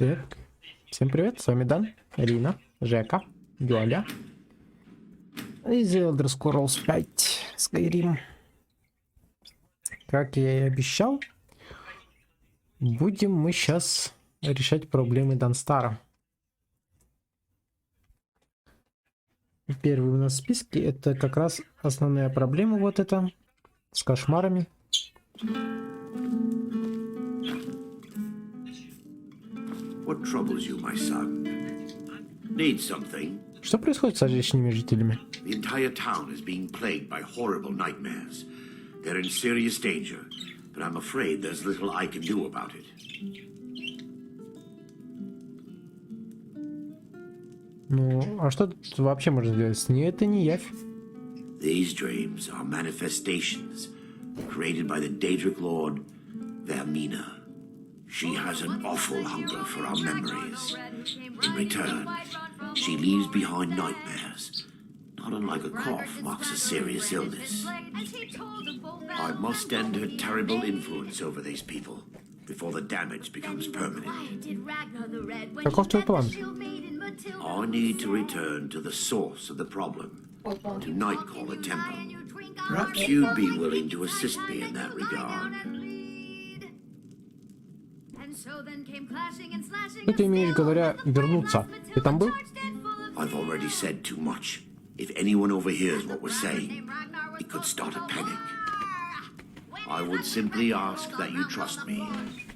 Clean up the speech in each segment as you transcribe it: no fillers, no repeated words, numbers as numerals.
Так, всем привет, с вами Дан, Рина, Жека, Юля. Из Elder Scrolls 5 Skyrim. Как я и обещал, будем мы сейчас решать проблемы Данстара. Первый у нас в списке это как раз основная проблема вот эта с кошмарами. What troubles you, my son? Need something? Что происходит с здешними жителями? The entire town is being plagued by horrible nightmares. They're in serious danger, but I'm afraid there's little I can do about it. Ну, а что тут вообще можно сделать? С ней это не явь. These dreams are manifestations created by the Daedric Lord, Vermina. She has an awful hunger for our memories. In return, she leaves behind nightmares. Not unlike a cough marks a serious illness. I must end her terrible influence over these people before the damage becomes permanent. Каков твой план? I need to return to the source of the problem, to Nightcaller Temple. Perhaps you'd be willing to assist me in that regard. Что ты имеешь, говоря, вернуться? Ты там был? I've already said too much. If anyone overhears what we're saying, it could start a panic. I would simply ask that you trust me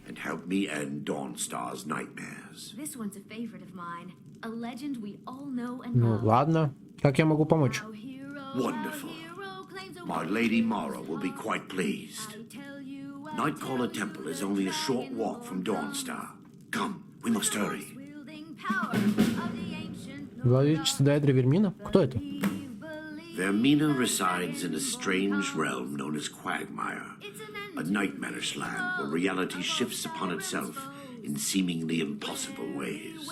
and help me end Dawnstar's nightmares. This one's a favorite of mine. A legend we all know and Ну love. ладно. Как я могу помочь? Wonderful. My Lady Mara will be quite pleased. Nightcaller Temple is only a short walk from Dawnstar. Come, we must hurry. Владычица Даэдра Вермина? Кто это? Vermina resides in a strange realm known as Quagmire, a nightmarish land where reality shifts upon itself in seemingly impossible ways.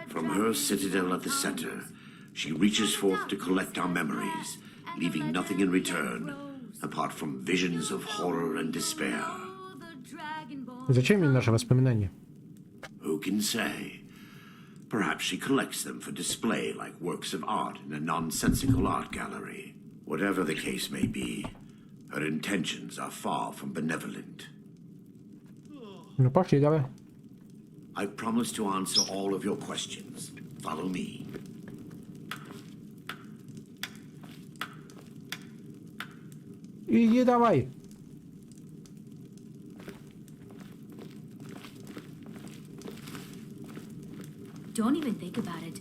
From her citadel at the center, she reaches forth to collect our memories, leaving nothing in return apart from visions of horror and despair. Зачем мне наши воспоминания? Who can say? Perhaps she collects them for display like works of art in a nonsensical art gallery. Whatever the case may be, her intentions are far from benevolent. Ну пошли, давай. I promise to answer all of your questions. Follow me. Иди давай. Don't even think about it.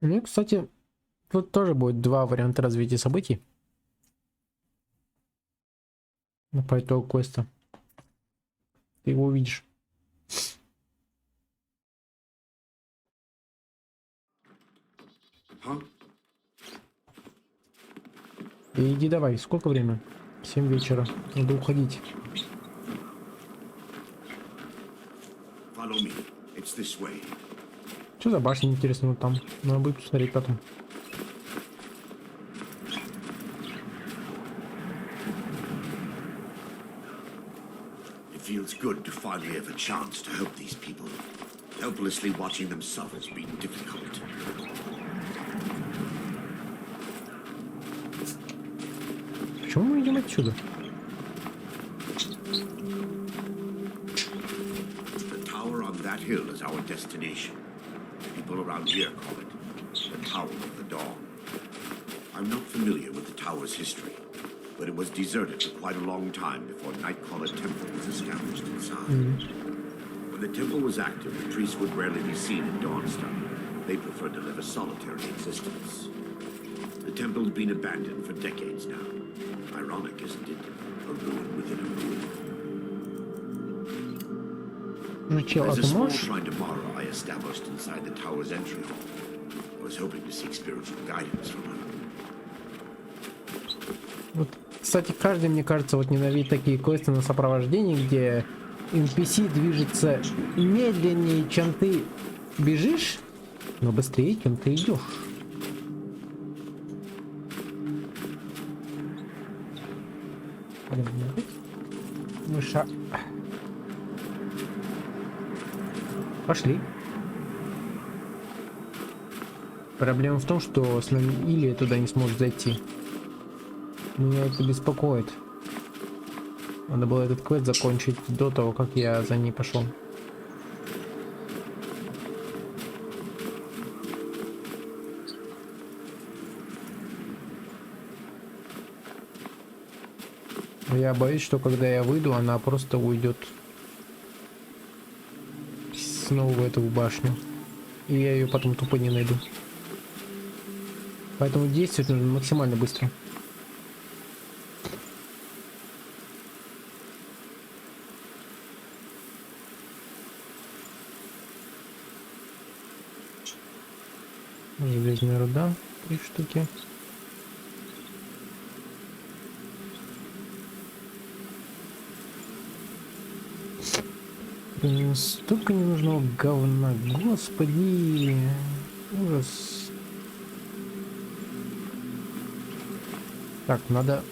Ну, кстати, тут тоже будет два варианта развития событий. По итогу квеста. Ты его увидишь. Иди давай, сколько время? 7 вечера. Надо уходить. Follow me. It's this way. Что за башня, интересно, вот там? Надо будет посмотреть потом. It feels good to finally have a chance to help these people. Helplessly watching them suffer has been difficult. Почему мы идем отсюда? The tower on that hill is our destination. People around here call it the Tower of the Dawn. I'm not familiar with the tower's history, but it was deserted for quite a long time before Nightcaller Temple was established inside. When the temple was active, the priests would rarely be seen in Dawnstar. They preferred to live a solitary existence. The temple's been abandoned for decades now. Ironic, isn't it? A ruin within a ruin. Ну чел, а There's a ты small можешь? shrine to Mara I established inside the tower's entry hall. I was hoping to seek spiritual guidance from her. Вот, кстати, каждый, мне кажется, вот ненавидит такие квесты на сопровождении, где NPC движется медленнее, чем ты бежишь, но быстрее, чем ты идешь. Мыша. Пошли. Проблема в том, что с нами Илья туда не сможет зайти. Меня это беспокоит. Надо было этот квест закончить до того, как я за ней пошел. Я боюсь, что когда я выйду, она просто уйдет снова в эту башню. И я ее потом тупо не найду. Поэтому действовать нужно максимально быстро. Железная руда, 3 штуки. Столько ненужного говна, господи, ужас. Так, надо,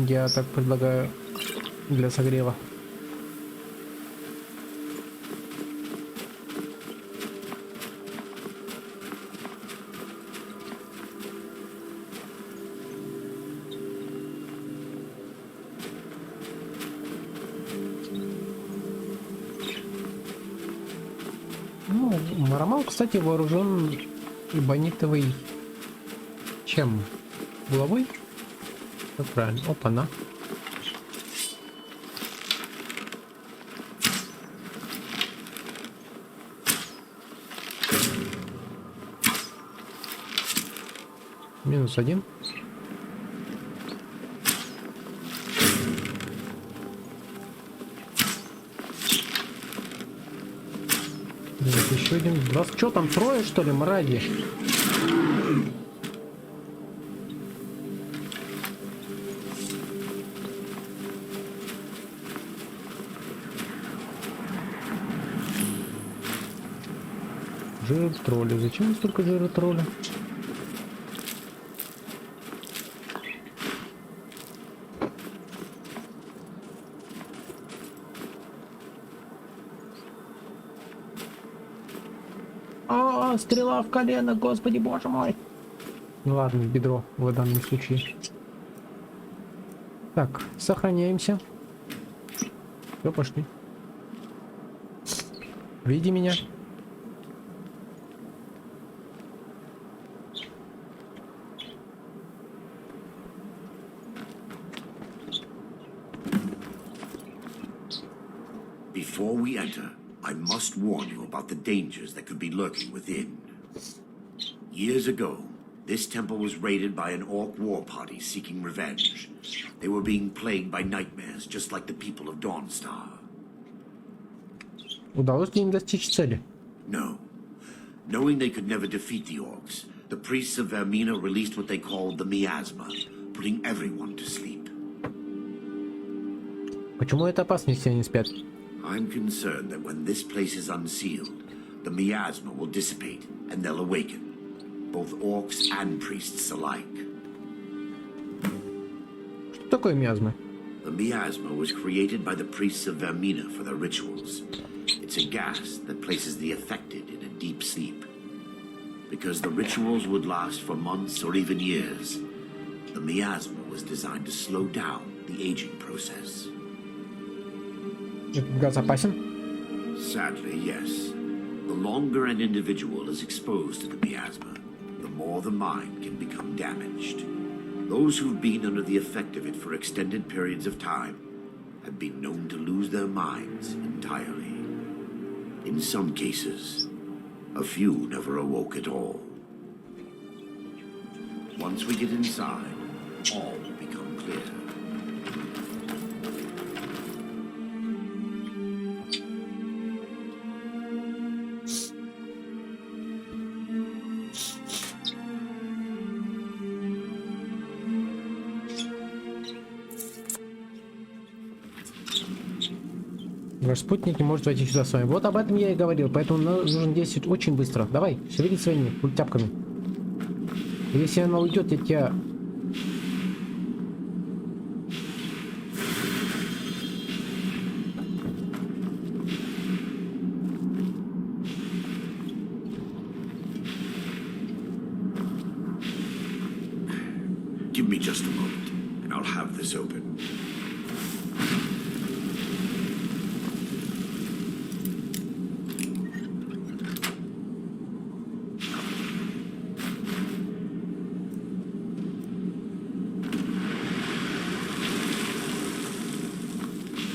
я так предлагаю, для согрева. Ну, Марамал, кстати, вооружен эбонитовой чем? Булавой? Все правильно. Опа-на. -1. Еще один. Вас что там, трое, что ли, мрази? Жир-тролли. Зачем столько жира-тролля? Стрела в колено, господи боже мой. Ну ладно, в бедро в данном случае. Так, сохраняемся. Все, пошли. Види меня. Before we enter, I must warn you about the dangers that could be lurking within. Years ago, this temple was raided by an orc war party seeking revenge. They were being plagued by nightmares, just like the people of Dawnstar. Удалось ли им достичь цели? No. Knowing they could never defeat the orcs, the priests of Vermina released what they called the miasma, putting everyone to sleep. Почему это опасно, если они спят? I'm concerned that when this place is unsealed, the miasma will dissipate and they'll awaken, both orcs and priests alike. Что такое миазмы? The miasma was created by the priests of Vermina for their rituals. It's a gas that places the affected in a deep sleep. Because the rituals would last for months or even years, the miasma was designed to slow down the aging process. Этот газ опасен? Sadly, yes. The longer an individual is exposed to the miasma, the more the mind can become damaged. Those who've been under the effect of it for extended periods of time have been known to lose their minds entirely. In some cases, a few never awoke at all. Once we get inside, all will become clear. Ваш спутник не может войти сюда с вами. Вот об этом я и говорил, поэтому нужно действовать очень быстро. Давай, шевели своими тяпками. Если она уйдет, я тебя... Give me just a moment, and I'll have this open.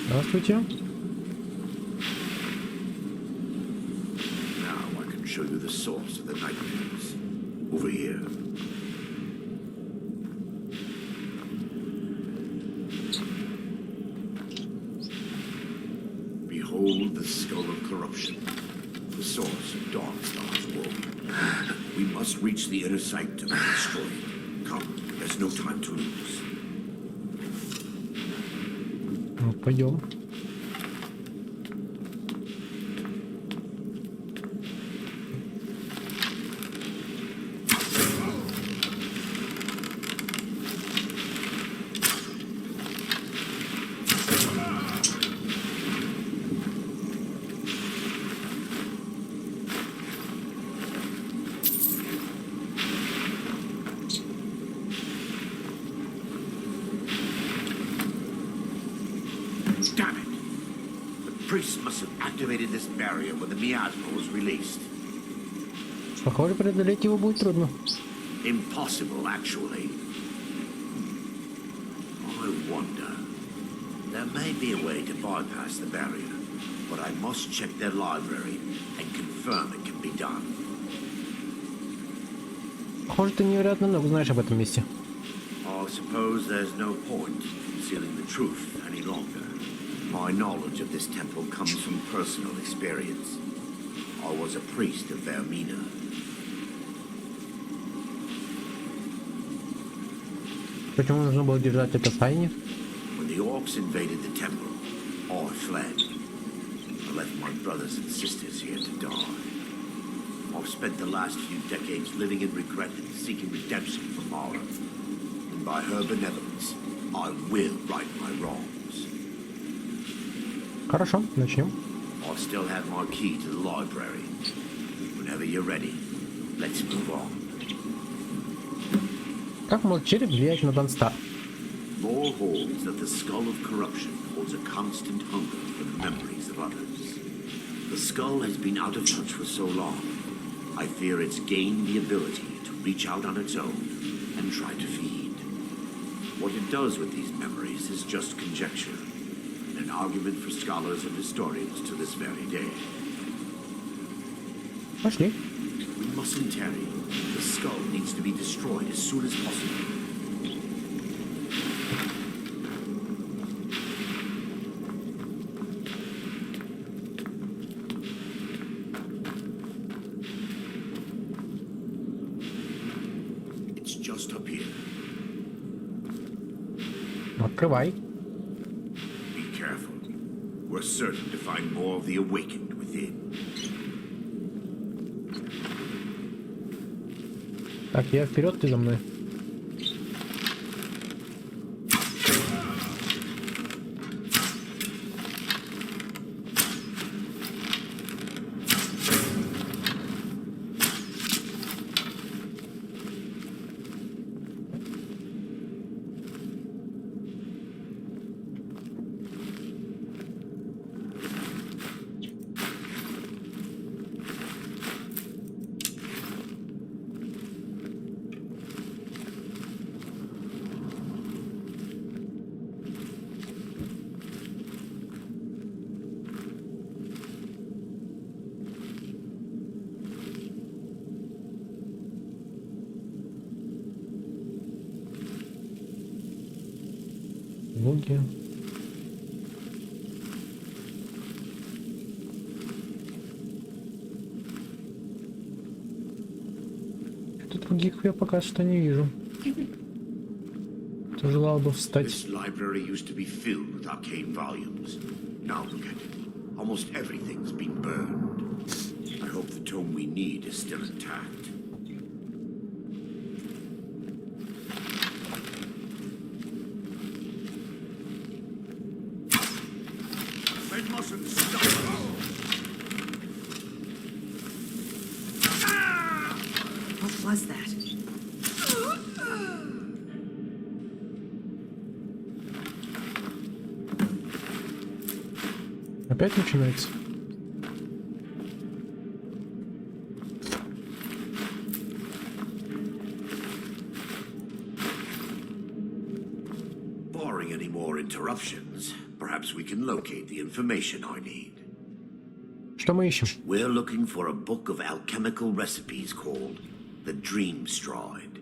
Здравствуйте. Now I can show you the source of the nightmares. Over here. Behold the skull of corruption, the source of Danstar's woe. We must reach the inner sanctum and destroy it. Come, there's no time to lose. Ну, пойдем. Damn it! The priest must have activated this barrier when the miasma was released. Похоже, преодолеть его будет трудно. Impossible, actually. I wonder. There may be a way to bypass the barrier, but I must check their library and confirm it can be done. Похоже, ты невероятно много знаешь об этом месте. I suppose there's no point in concealing the truth any longer. My knowledge of this temple comes from personal experience. I was a priest of Vermina. Почему нужно было держать это в тайне? When the orcs invaded the temple, I fled. I left my brothers and sisters here to die. I've spent the last few decades living in regret and seeking redemption from Mara. And by her benevolence, I will right my wrongs. Хорошо, начнем. I still have my key to the library. Whenever you're ready, let's move on. Как может череп влиять на Данстар? Lore holds that the skull of corruption holds a constant hunger for the memories of others. The skull has been out of touch for so long. I fear it's gained the ability to reach out on its own and try to feed. What it does with these memories is just conjecture, an argument for scholars and historians to this very day. Пошли. We mustn't tarry. The skull needs to be destroyed as soon as possible. It's just up here. Открывай. Be careful. We're certain to find more of the awakened within. Так, я вперед, ты за мной. Луги. Тут других я пока что не вижу. Желал бы встать. This library used to be filled with arcane volumes. Now look at it. Almost everything's been burned. I hope the tome we need is still intact. They mustn't stop. What was that? Опять начинается. Barring any more interruptions, perhaps we can locate the information I need. Что мы ищем? We're looking for a book of alchemical recipes called the Dream Stride.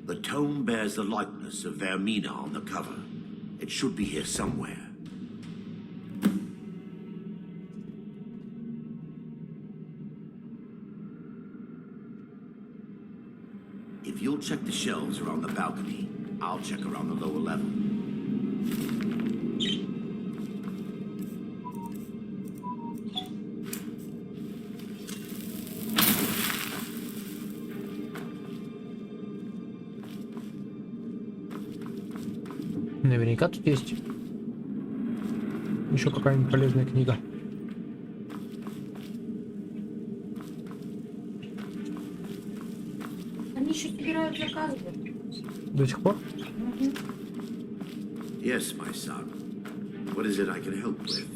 The tome bears the likeness of Vermina on the cover. It should be here somewhere. If you'll check the shelves around the balcony, I'll check around the lower level. Наверняка тут есть еще какая-нибудь полезная книга. Они еще собирают заказы. До сих пор? Yes, my son. What is it I can help with?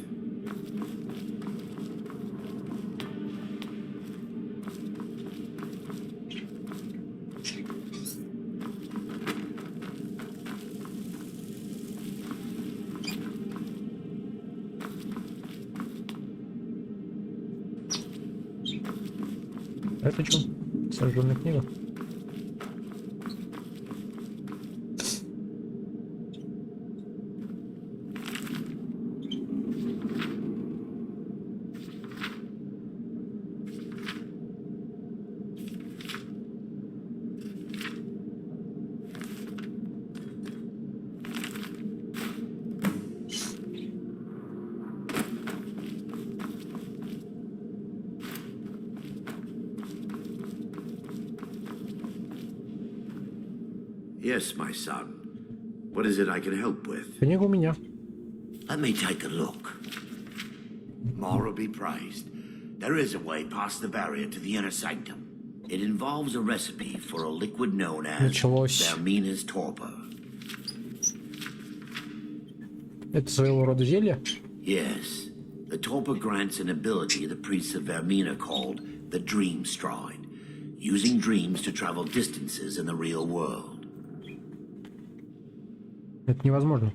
Это что? Сожженная книга. Yes, my son. What is it I can help with? Книга у меня. Let me take a look. Mara be praised. There is a way past the barrier to the inner sanctum. It involves a recipe for a liquid known as Началось. Vermina's torpor. Это своего рода зелье? Yes. The torpor grants an ability the priests of Vermina called the Dream Stride, using dreams to travel distances in the real world. Это невозможно.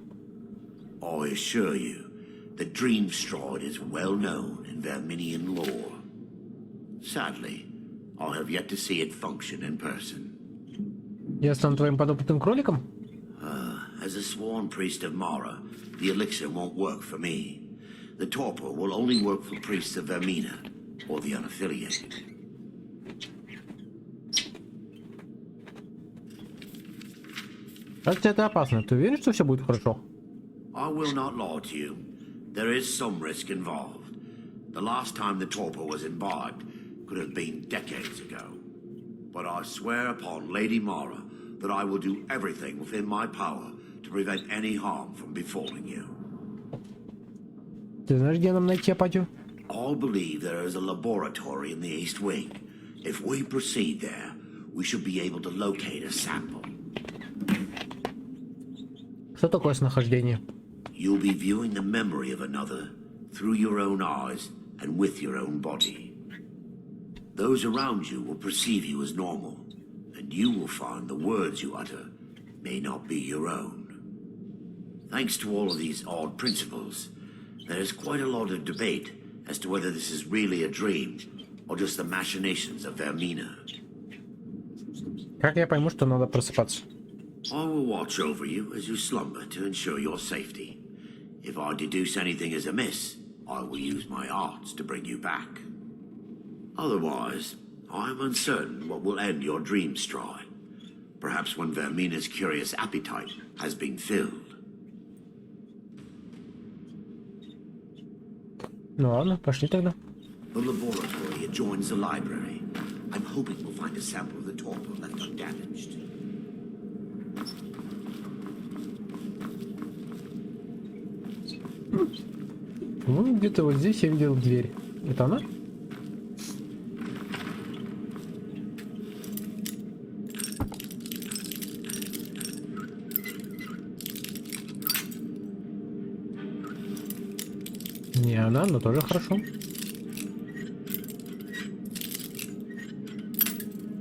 I assure you, the Dream Stride is well known in Verminian lore. Sadly, I have yet to see it function in person. Я стану твоим подопытным кроликом? As a sworn priest of Mara, the elixir won't work for me. The torpor will only work for priests of Vermina, or the unaffiliated. Кажется, это опасно. Ты уверен, что все будет хорошо? I will not lie to you. There is some risk involved. The last time the torpor was imbibed could have been decades ago. But I swear upon Lady Mara that I will do everything within my power to prevent any harm from befalling you. Ты знаешь, где нам найти апатию? I believe there is a laboratory in the East Wing. If we proceed there, we should be able to locate a sample. Что такое снахождение? You'll be viewing the memory of another through your own eyes and with your own body. Those around you will perceive you as normal, and you will find the words you utter may not be your own. Thanks to all of these odd principles, there is quite a lot of debate as to whether this is really a dream or just the machinations of Vermina. Как я пойму, что надо просыпаться? I will watch over you as you slumber to ensure your safety. If I deduce anything is amiss, I will use my arts to bring you back. Otherwise, I am uncertain what will end your dream stride. Perhaps when Vermina's curious appetite has been filled. Ну ладно, пошли тогда. The laboratory adjoins the library. I'm hoping we'll find a sample of the torpor left undamaged. Ну, где-то вот здесь я видел дверь. Это она? Не она, но тоже хорошо.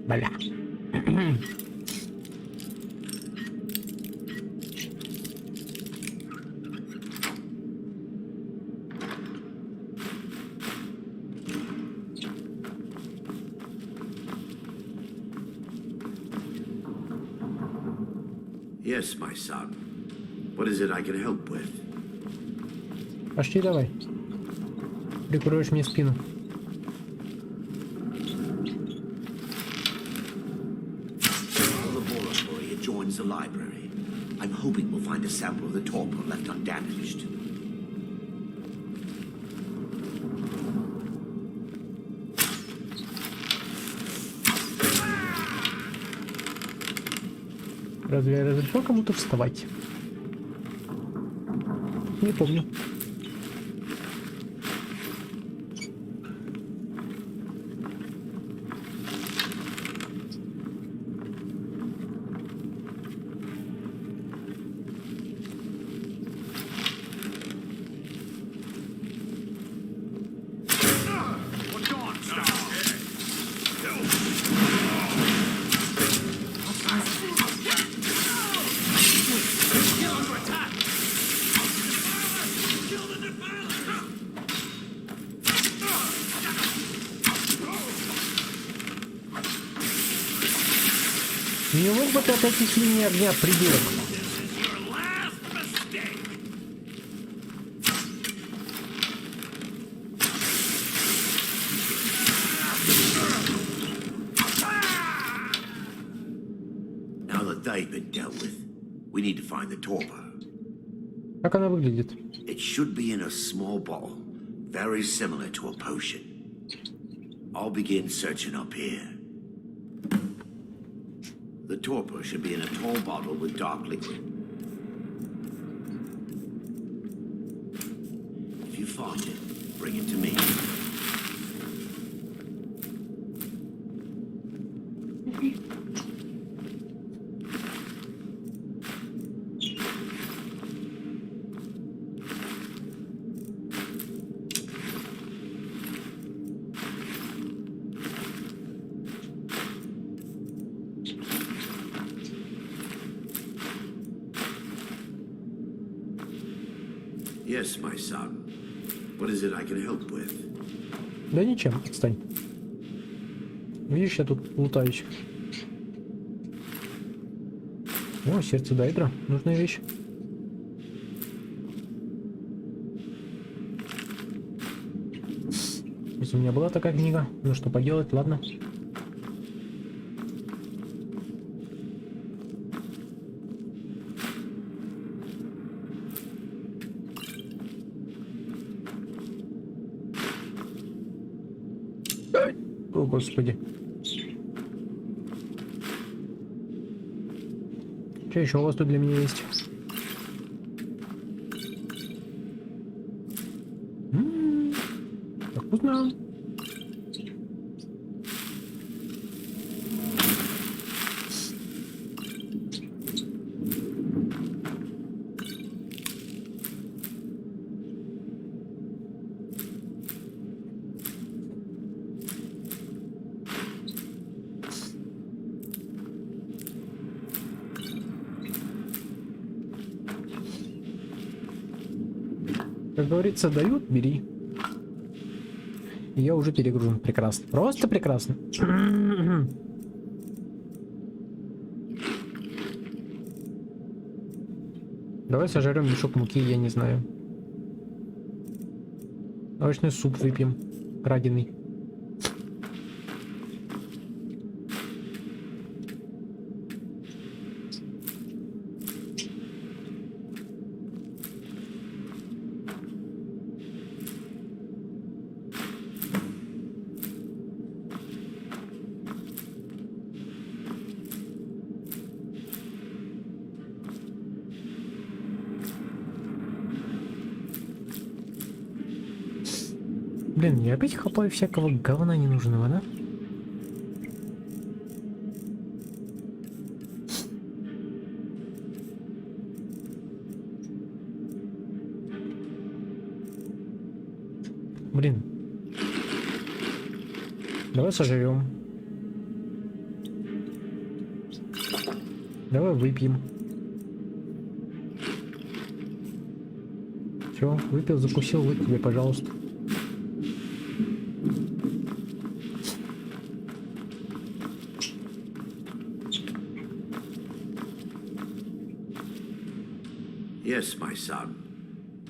Бля. Yes, my son. What is it I can help with? Пошли давай. Прикроешь мне спину. The laboratory adjoins the library. I'm hoping we'll find a sample of the torpor left undamaged. Разве я разрешил кому-то вставать? Не помню. Не мог бы ты отойти с линии огня, придурок? Now that they've been dealt with, we need to find the torpor. Как она выглядит? It should be in a small bottle, very similar to a potion. I'll begin searching up here. The torpor should be in a tall bottle with dark liquid. If you find it, bring it to me. Yes, my son. What is it I can help with? Да ничем, отстань. Видишь, я тут лутаюсь. О, сердце даэдра. Нужная вещь. Если у меня была такая книга, ну что поделать, ладно. О, господи. Что еще у вас тут для меня есть? Как вкусно. Как говорится, дают, бери. И я уже перегружен. Прекрасно. Просто прекрасно. Давай сожрем мешок муки, я не знаю. Овощной суп выпьем. Краденый. Блин, я опять хапаю всякого говна ненужного, да? Блин. Давай сожрем. Давай выпьем. Все, выпил, закусил, вот тебе, пожалуйста. Yes, my son.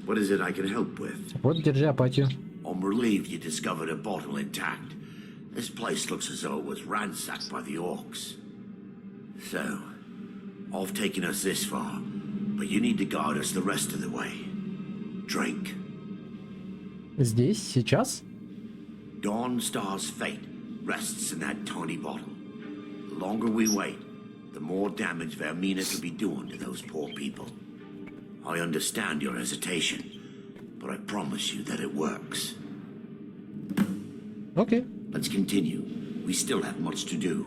What is it I can help with? Вот, держи апатию. I'm relieved you discovered a bottle intact. This place looks as though it was ransacked by the orcs. So, I've taken us this far, but you need to guide us the rest of the way. Drink. Здесь, сейчас? Dawnstar's fate rests in that tiny bottle. The longer we wait, the more damage Vermina could be doing to those poor people. I understand your hesitation, but I promise you that it works. Окей. Let's continue. We still have much to do.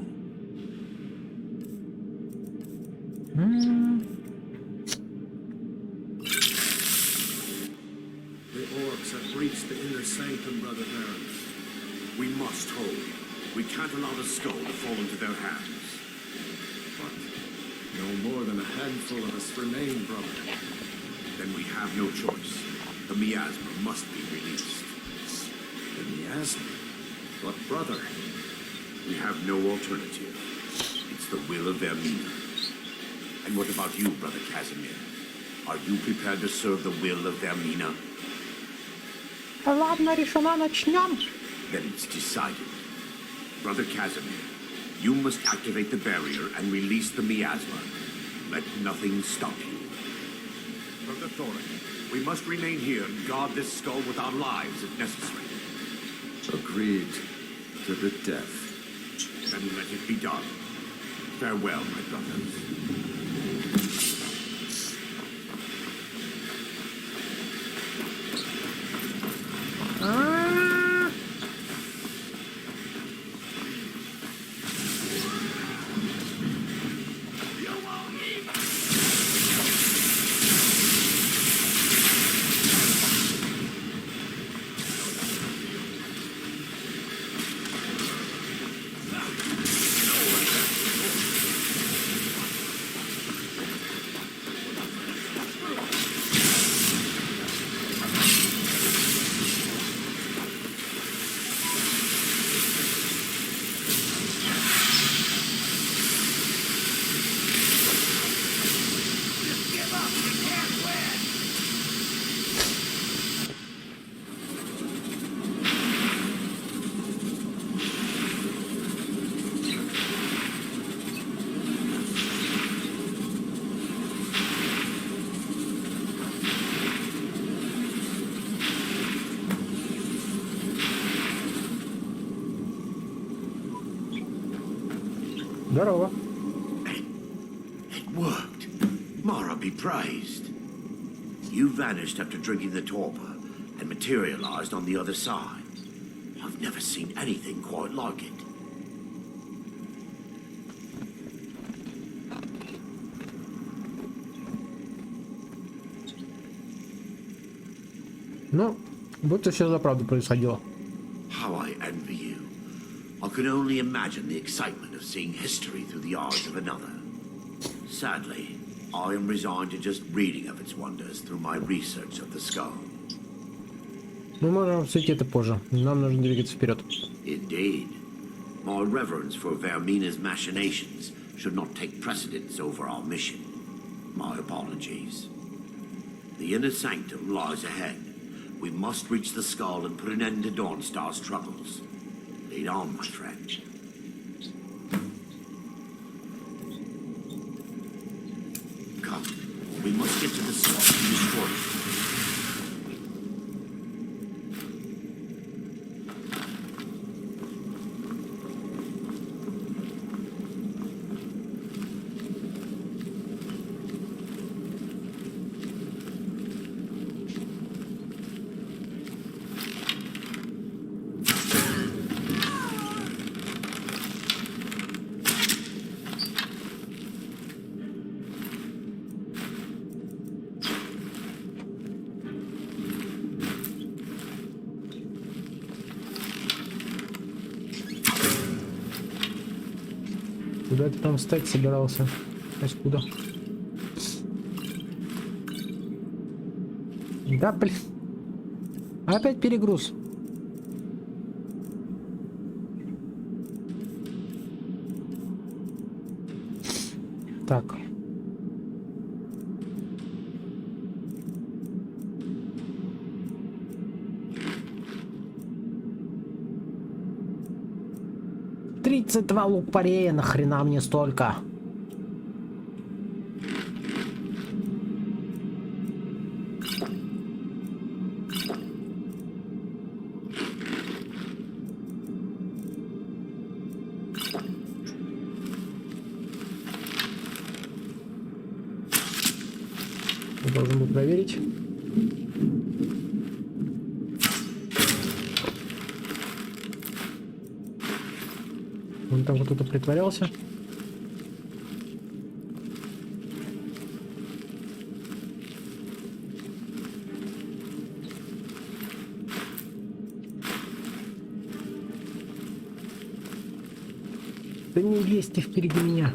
The orcs have breached the inner sanctum, Brother Baron. We must hold. We can't allow the skull to fall into their hands. But no more than a handful of us remain, brother. Then we have no choice. The miasma must be released. The miasma? But brother, We have no alternative. It's the will of Vermina. And what about you, Brother Casimir? Are you prepared to serve the will of Vermina? Ладно, решена, начнем. Then it's decided. Brother Casimir, you must activate the barrier and release the miasma. Let nothing stop you. Brother Thorin, we must remain here and guard this skull with our lives if necessary. agreed to the death. Then let it be done. Farewell, my brothers. Здорово. It worked. Mara be praised. You vanished after drinking the torpor and materialized on the other side. I've never seen anything quite like it. Ну, будто все за правду происходило. How I envy you. I can only imagine the excitement of seeing history through the eyes of another. Sadly, I am resigned to just reading of its wonders through my research of the skull. Мы можем обсудить это позже. Нам нужно двигаться вперед. Indeed. My reverence for Vermina's machinations should not take precedence over our mission. My apologies. The inner sanctum lies ahead. We must reach the skull and put an end to Dawnstar's troubles. Lead on, my friend. Come, we must get to the skull and destroy it. Куда ты там встать собирался? Откуда? Да, блин. Опять перегруз. Так. «32 лук-порея, нахрена мне столько?» Я должен был проверить. Он там кто-то притворялся. Да не лезьте впереди меня.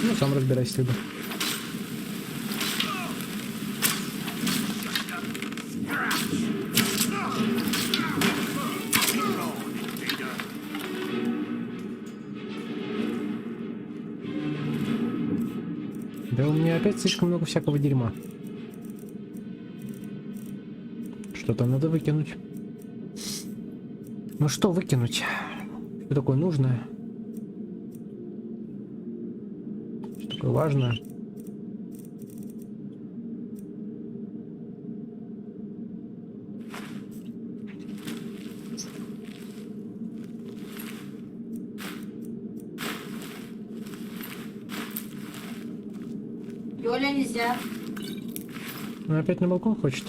Ну, сам разбирайся либо. Да у меня опять слишком много всякого дерьма. Что-то надо выкинуть. Ну что выкинуть? Что такое нужное? Что такое важное? Юля, нельзя. Ну, опять на балкон хочет.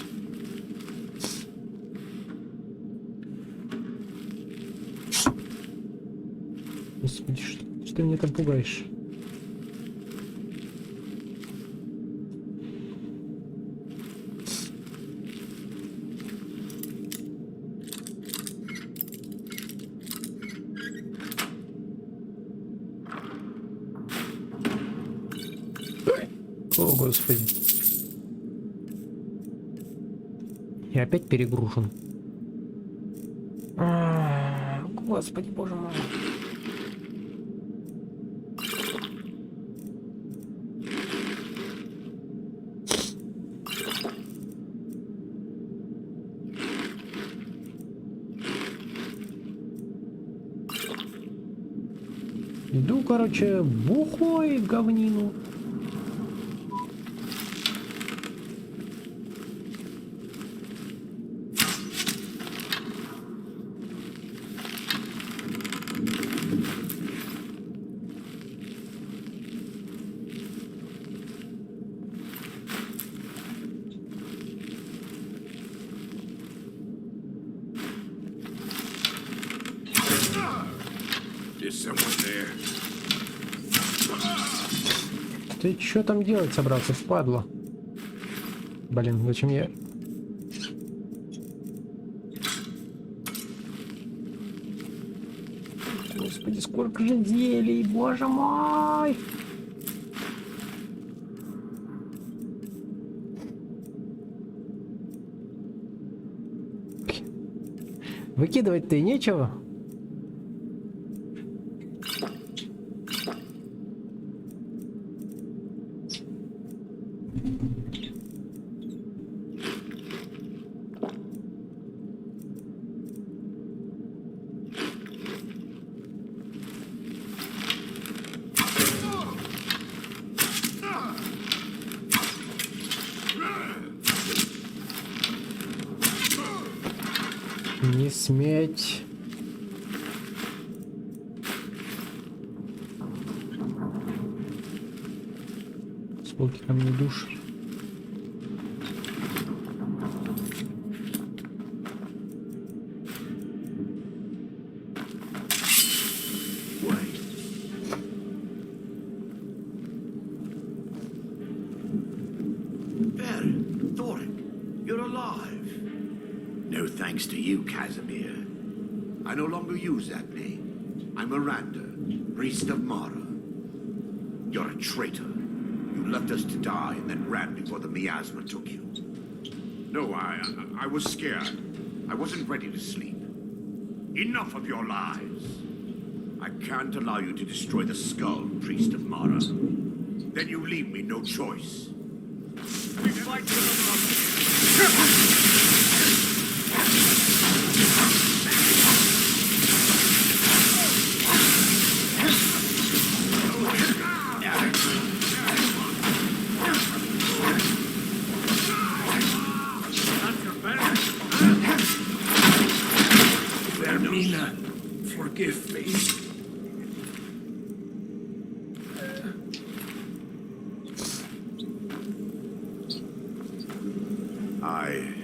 Господи, что ты меня там пугаешь? О, Господи. Я опять перегружен. Господи, боже мой. Иду, короче, бухой говнину. Is someone there? Ты что там делать собрался, впадло? Блин, зачем я... Господи, сколько же зелий, боже мой! Выкидывать-то и нечего. Не сметь. Сколько ко мне душ. Barry, No thanks to you, Casimir. I no longer use that name. I'm Miranda, priest of Mara. You're a traitor. You left us to die and then ran before the miasma took you. No, I was scared. I wasn't ready to sleep. Enough of your lies. I can't allow you to destroy the skull, priest of Mara. Then you leave me no choice. We fight to the Vermina, forgive me. I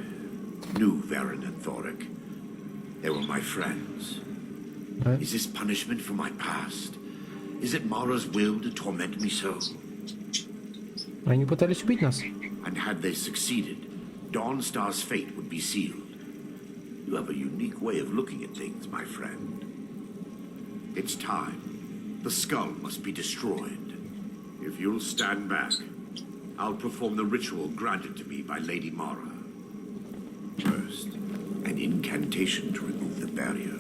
knew Varen and Thoric. They were my friends. Right. Is this punishment for my past? Is it Mara's will to torment me so? Они пытались убить нас. And had they succeeded, Dawnstar's fate would be sealed. You have a unique way of looking at things, my friend. It's time. The skull must be destroyed. If you'll stand back, I'll perform the ritual granted to me by Lady Mara. First, an incantation to remove the barrier.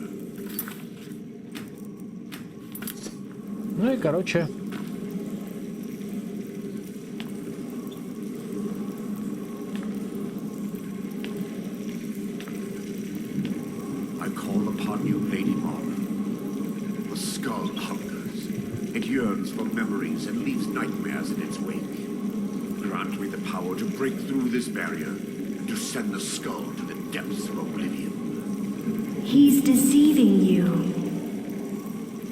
Ну и короче. I call upon you, Lady Mara. The skull hungers. It yearns for memories and leaves nightmares in its wake. Grant me the power to break through this barrier and to send the skull to the depths of oblivion. He's deceiving you.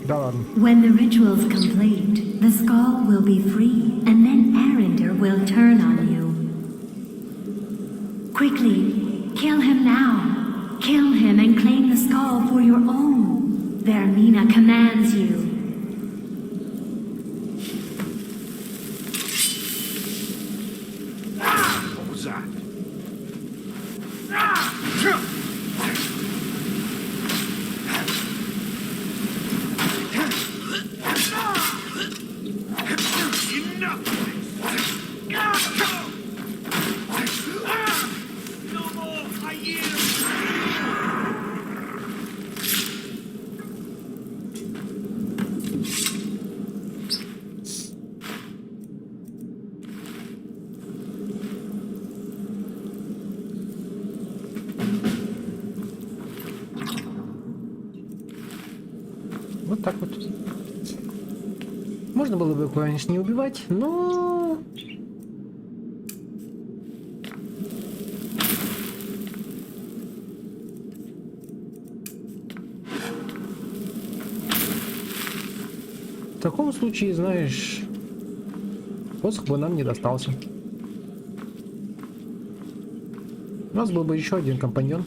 Да ладно. When the ritual's complete, the skull will be free, and then Arender will turn on you. Quickly, kill him now. Kill him and claim the skull for your own. Vermina commands you. What was that? Enough of this! No more! I yield! Вот так вот. Можно было бы, конечно, не убивать, но... В таком случае, знаешь, посох бы нам не достался. У нас был бы еще один компаньон.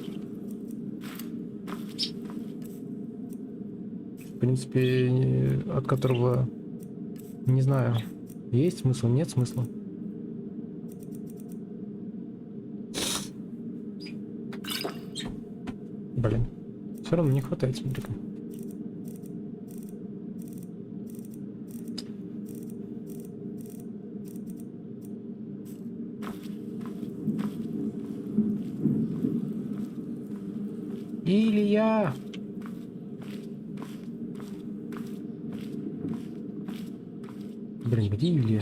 В принципе, от которого, не знаю, есть смысл, нет смысла. Блин, все равно не хватает, смотри-ка. Илья! Блин, где Илья?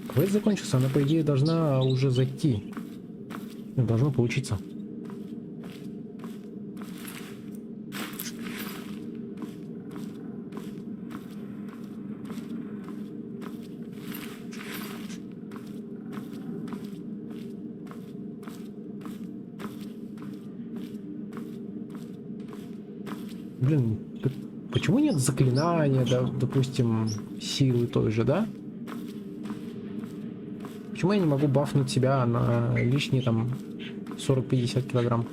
Квест закончился, она, по идее, должна уже зайти. Должно получиться. Блин, почему нет заклинания, да, допустим, силы той же, да? Почему я не могу бафнуть себя на лишние там 40-50 килограмм?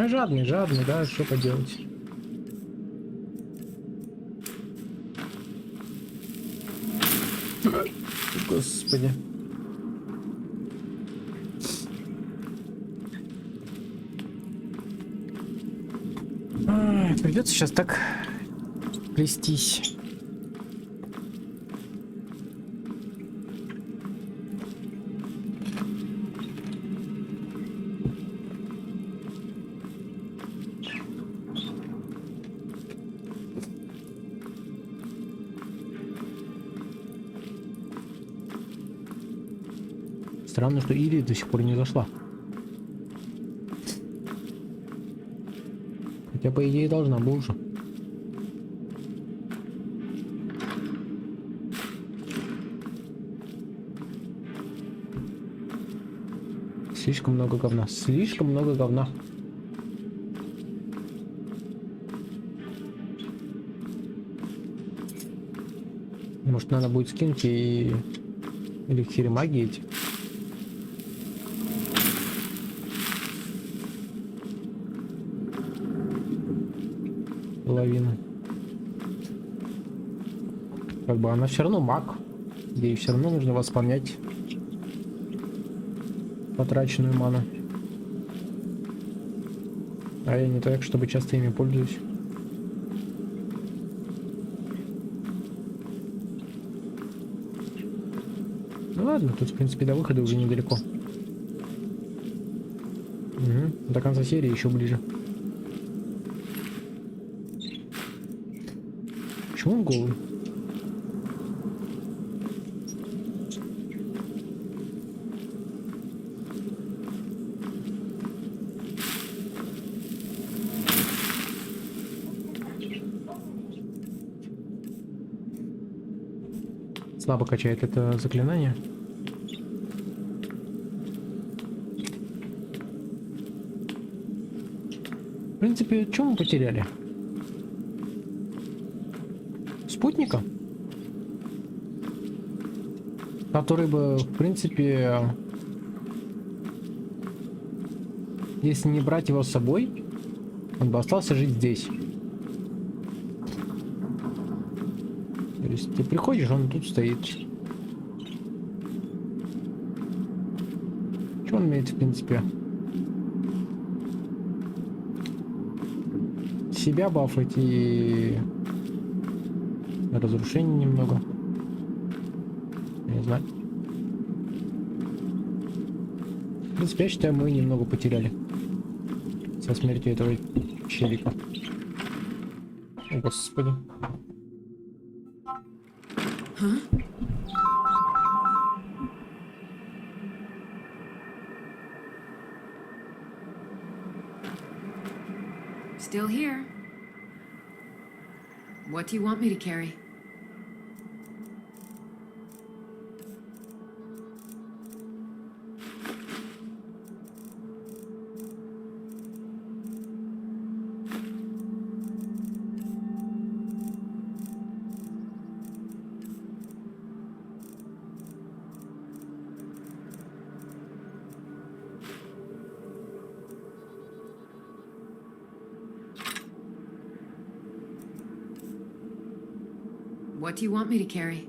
Ну, жадный, да, что поделать. Господи. Придется сейчас так плестись. Странно, что Ири до сих пор не зашла. Хотя, по идее, должна бы уже. Слишком много говна. Слишком много говна. Может, надо будет скинуть и эликсиры магии эти. Половину. Как бы она все равно маг. Ей все равно нужно восполнять потраченную ману. А я не так, чтобы часто ими пользуюсь. Ну ладно, тут в принципе до выхода уже недалеко. Угу. До конца серии еще ближе. Почему он голый? Слабо качает это заклинание. В принципе, что мы потеряли? Спутника, который бы, в принципе, если не брать его с собой, он бы остался жить здесь. То есть ты приходишь, он тут стоит. Что он имеет, в принципе? Себя бафать и разрушений немного. Не знаю. В принципе, я считаю, мы немного потеряли со смертью этого челика. О, господи. Still here. What do you want me to carry? What do you want me to carry?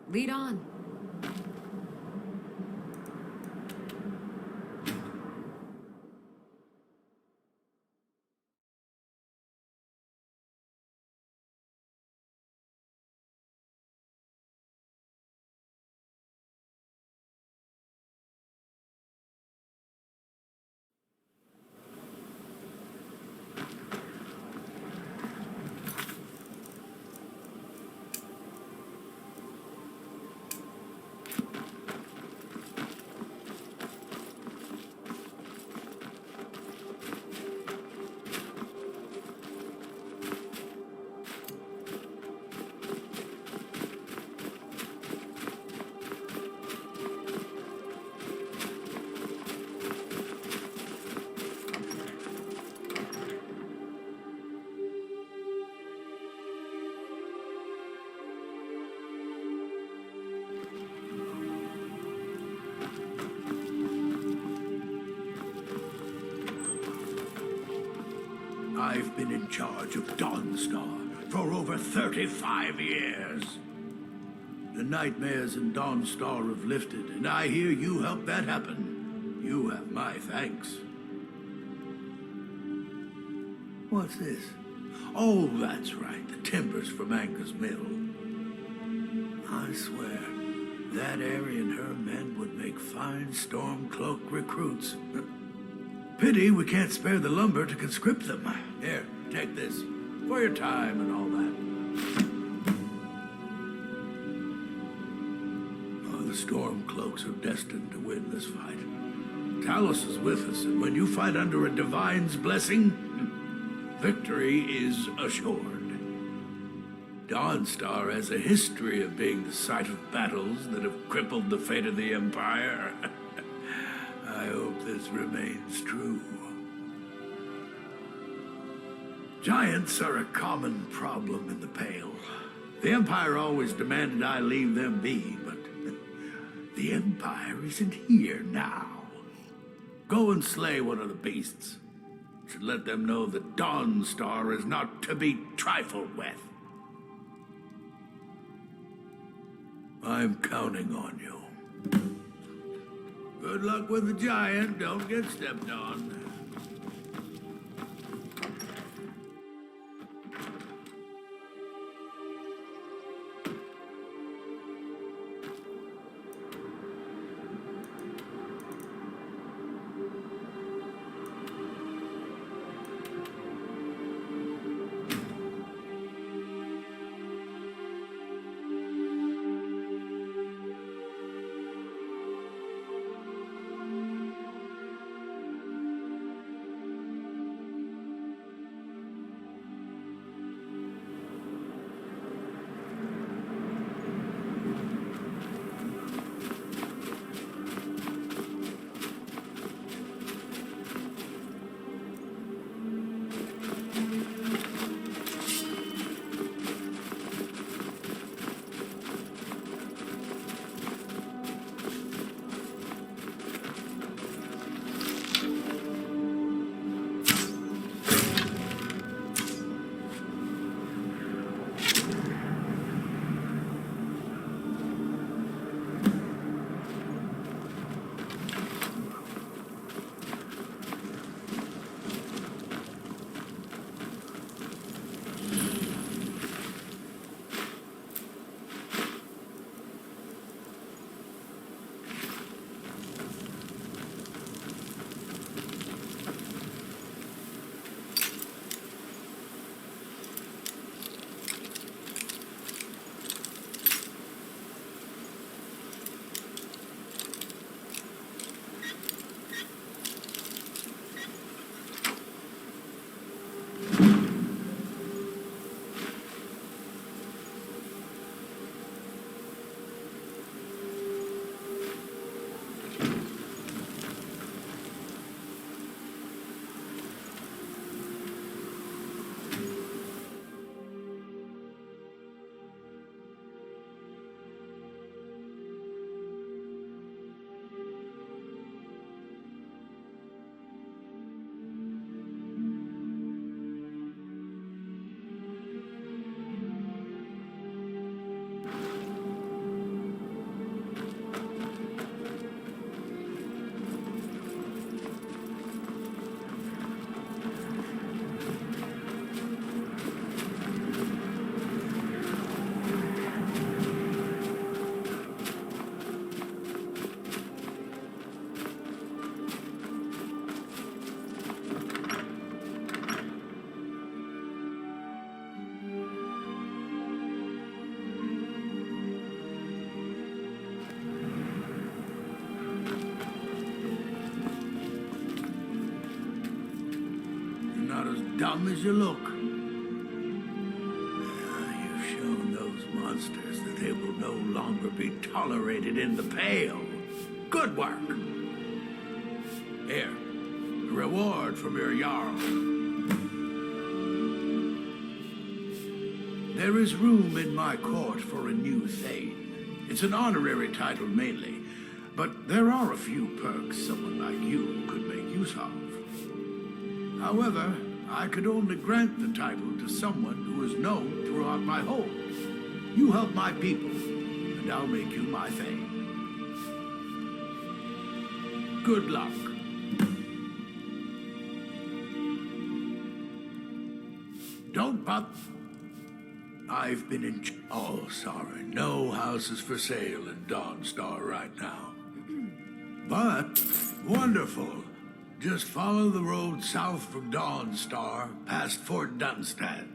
Lead on. I've been in charge of Dawnstar for over 35 years. The nightmares in Dawnstar have lifted, and I hear you helped that happen. You have my thanks. What's this? Oh, that's right, the timbers from Anchor's Mill. I swear, that area and her men would make fine Stormcloak recruits. Pity we can't spare the lumber to conscript them. Here, take this. For your time and all that. Oh, the Stormcloaks are destined to win this fight. Talos is with us, and when you fight under a divine's blessing, victory is assured. Dawnstar has a history of being the site of battles that have crippled the fate of the Empire. I hope this remains true. Giants are a common problem in the Pale. The Empire always demanded I leave them be, but the Empire isn't here now. Go and slay one of the beasts. Should let them know that Dawnstar is not to be trifled with. I'm counting on you. Good luck with the giant. Don't get stepped on. dumb as you look. You've shown those monsters that they will no longer be tolerated in the Pale. Good work. Here, a reward from your Jarl. There is room in my court for a new Thane. It's an honorary title mainly, but there are a few perks someone like you could make use of. However, I could only grant the title to someone who is known throughout my hold. You help my people, and I'll make you my Thane. Good luck. Don't but... I've been in... Oh, sorry. No houses for sale in Dawnstar right now. But, wonderful. Just follow the road south from Dawnstar, past Fort Dunstad.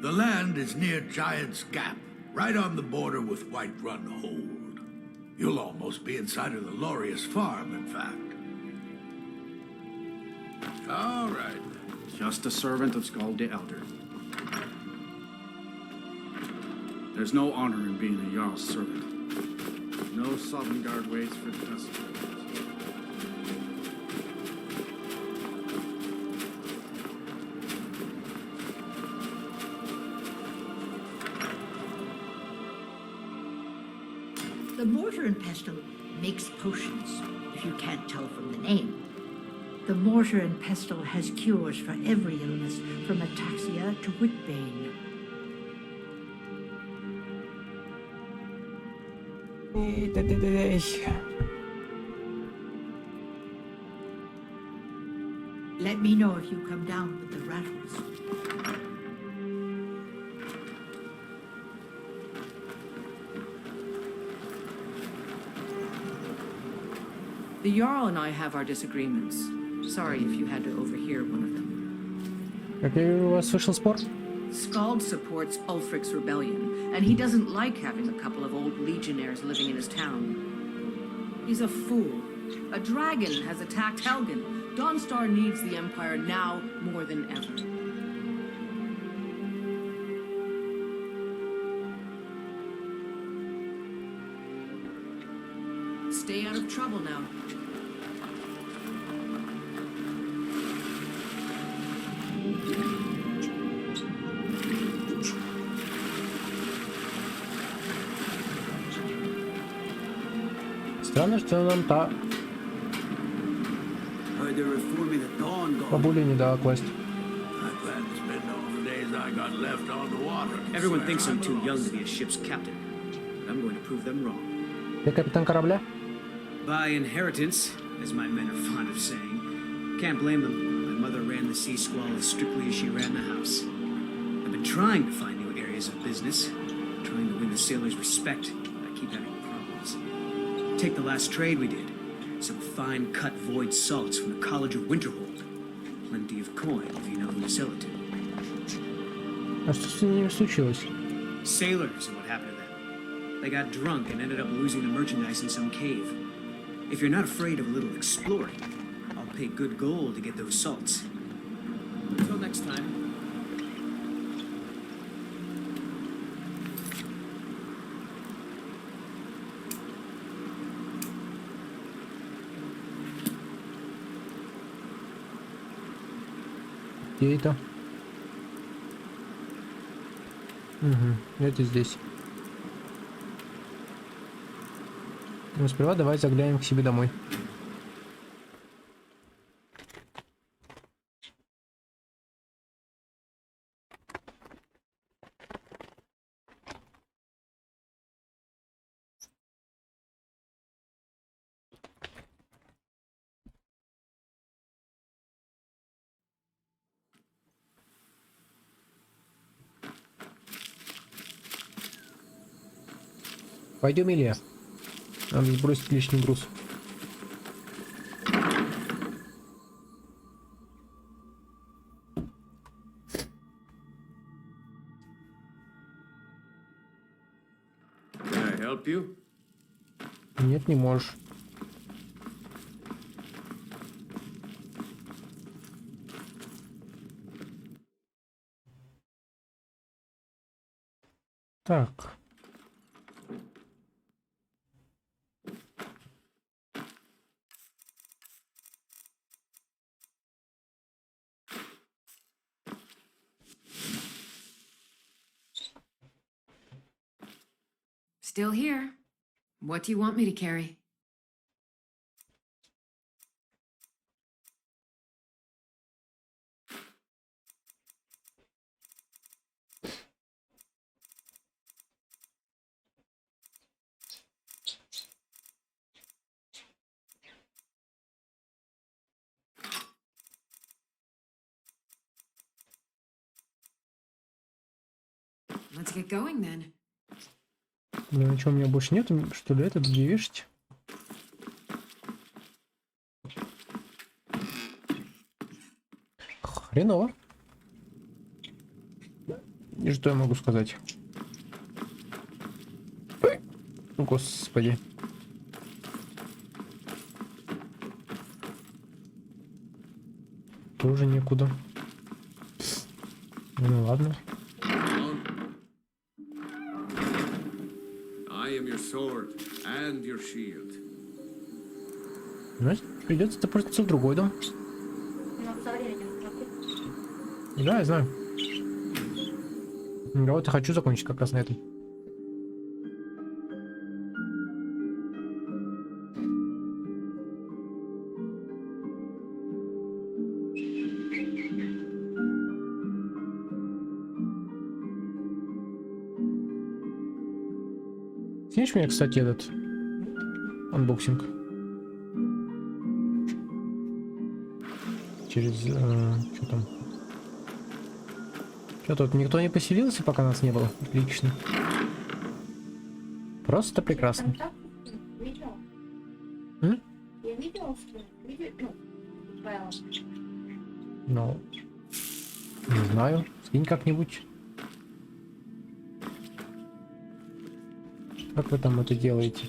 The land is near Giant's Gap, right on the border with Whiterun Hold. You'll almost be inside of the Lorius farm, in fact. All right. Just a servant of Skald the Elder. There's no honor in being a Jarl's servant. No Sovngarde waits for justice. The mortar and pestle makes potions, if you can't tell from the name. The mortar and pestle has cures for every illness, from ataxia to whitbane. Let me know if you come down with the rattles. The Jarl and I have our disagreements. Sorry if you had to overhear one of them. Какой у вас вышел спор? Skald supports Ulfric's rebellion, and he doesn't like having a couple of old legionnaires living in his town. He's a fool. A dragon has attacked Helgen. Dawnstar needs the Empire now more than ever. Stay out of trouble now. Странно, что нам та бабуля не дала класть. Everyone thinks I'm too young to be a ship's captain. But I'm going to prove them wrong. Ты капитан корабля? By inheritance, as my men are fond of saying. Can't blame them. My mother ran the sea squall as strictly as she ran the house. I've been trying to find new areas of business, trying to win the sailors' respect, but I keep having problems. Take the last trade we did. Some fine-cut void salts from the College of Winterhold. Plenty of coin if you know who to sell it to. А что с ними случилось? Sailors are what happened to them. They got drunk and ended up losing the merchandise in some cave. If you're not afraid of a little exploring, I'll pay good gold to get those salts. Until next time. Где это? Угу, это здесь. Но сперва давай заглянем к себе домой. Пойдем, Илья. Надо сбросить лишний груз. Can I help you? Нет, не можешь. Так. Still here. What do you want me to carry? Let's get going then. Блин, а что, у меня больше нет, что ли, это где вешать? Хреново. И что я могу сказать? Ой, господи. Тоже некуда. Ну ладно. Sword and your shield. Значит, придется портиться в другой дом. Да, я знаю. Я вот и хочу закончить как раз на этом. Снимешь меня, кстати, этот анбоксинг? Через... что там? Что тут, никто не поселился, пока нас не было? Отлично. Просто прекрасно. Я видела, что Ну, не знаю. Скинь как-нибудь. Как вы там это делаете?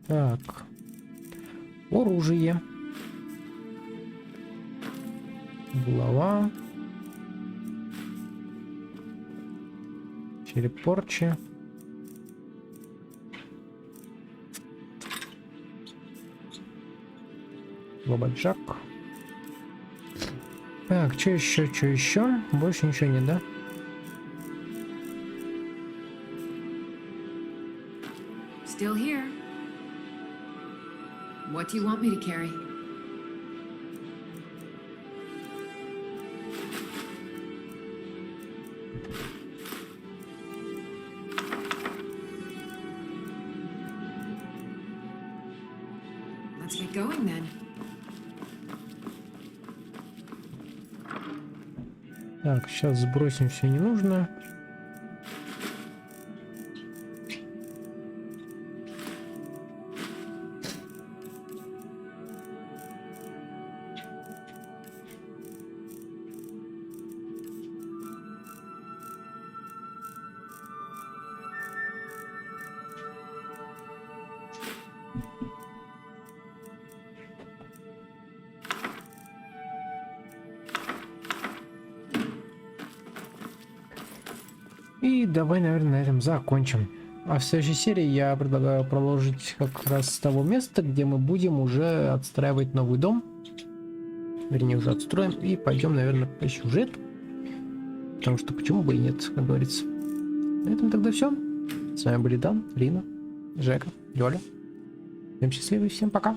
Так. Оружие. Булава. Череп Порчи. Лобаджак. Так, что еще, что еще? Больше ничего нет, да? Still here. What do you want me to carry? Let's get going then. Так, сейчас сбросим все ненужное. И давай, наверное, на этом закончим. А в следующей серии я предлагаю продолжить как раз с того места, где мы будем уже отстраивать новый дом. Вернее, уже отстроим. И пойдем, наверное, по сюжету. Потому что почему бы и нет, как говорится. На этом тогда все. С вами были Дан, Рина, Жека, Лёля. Всем счастливо и всем пока.